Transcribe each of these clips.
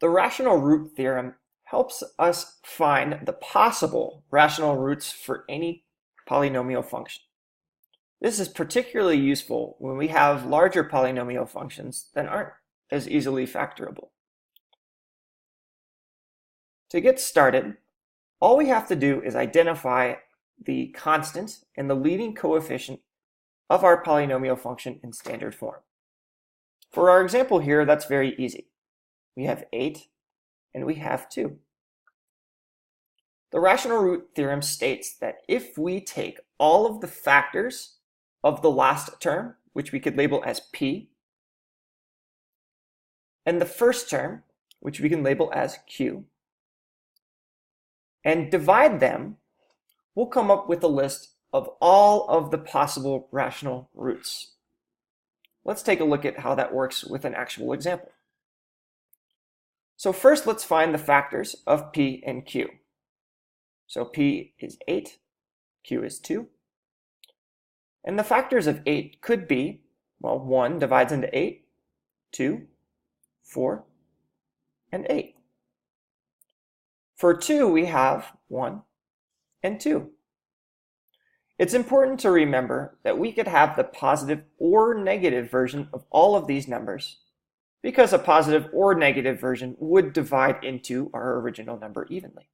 The rational root theorem helps us find the possible rational roots for any polynomial function. This is particularly useful when we have larger polynomial functions that aren't as easily factorable. To get started, all we have to do is identify the constant and the leading coefficient of our polynomial function in standard form. For our example here, that's very easy. We have 8 and we have 2. The rational root theorem states that if we take all of the factors of the last term, which we could label as p, and the first term, which we can label as q, and divide them, we'll come up with a list of all of the possible rational roots. Let's take a look at how that works with an actual example. So first, let's find the factors of p and q. So p is 8, q is 2. And the factors of 8 could be, well, 1 divides into 8, 2, 4, and 8. For 2, we have 1 and 2. It's important to remember that we could have the positive or negative version of all of these numbers, because a positive or negative version would divide into our original number evenly.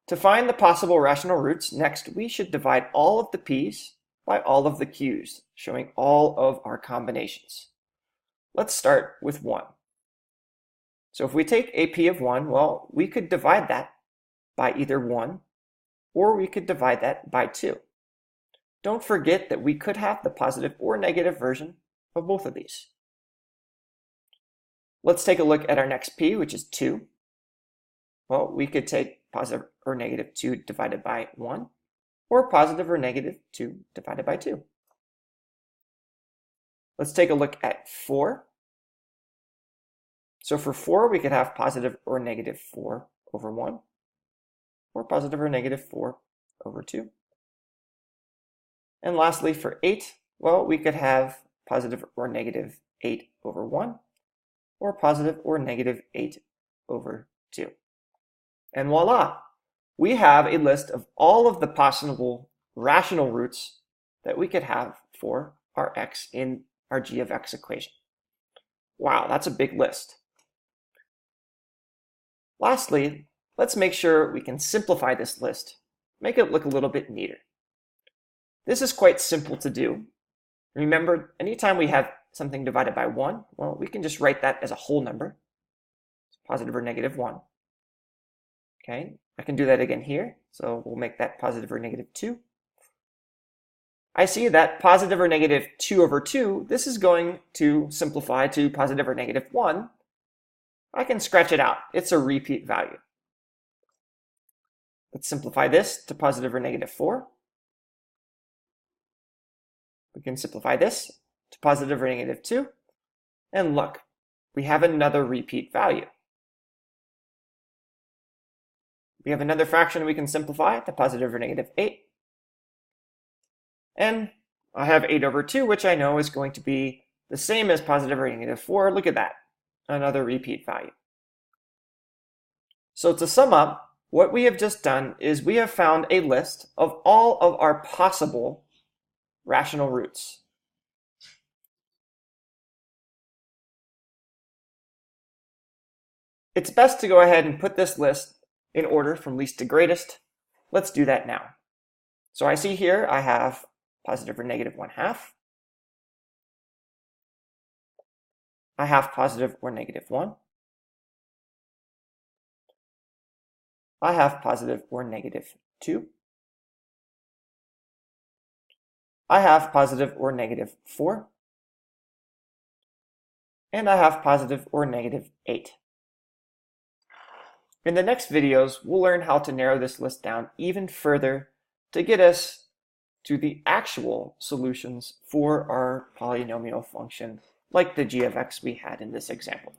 To find the possible rational roots, next we should divide all of the p's by all of the q's, showing all of our combinations. Let's start with 1. So if we take a p of 1, well, we could divide that by either 1 or we could divide that by 2. Don't forget that we could have the positive or negative version of both of these. Let's take a look at our next p, which is 2. Well, we could take positive or negative 2 divided by 1, or positive or negative 2 divided by 2. Let's take a look at 4. So for 4, we could have positive or negative 4 over 1, or positive or negative 4 over 2. And lastly, for 8, well, we could have positive or negative 8 over 1, or positive or negative 8 over 2. And voila, we have a list of all of the possible rational roots that we could have for our x in our g of x equation. Wow, that's a big list. Lastly, let's make sure we can simplify this list, make it look a little bit neater. This is quite simple to do. Remember, anytime we have something divided by 1, well, we can just write that as a whole number, positive or negative 1. Okay, I can do that again here, so we'll make that positive or negative 2. I see that positive or negative 2 over 2, this is going to simplify to positive or negative 1. I can scratch it out. It's a repeat value. Let's simplify this to positive or negative 4. We can simplify this to positive or negative 2. And look, we have another repeat value. We have another fraction we can simplify to positive or negative 8. And I have 8 over 2, which I know is going to be the same as positive or negative 4. Look at that, another repeat value. So to sum up, what we have just done is we have found a list of all of our possible rational roots. It's best to go ahead and put this list in order from least to greatest. Let's do that now. So I see here I have positive or negative 1/2. I have positive or negative 1. I have positive or negative 2. I have positive or negative 4. And I have positive or negative 8. In the next videos, we'll learn how to narrow this list down even further to get us to the actual solutions for our polynomial function, like the g of x we had in this example.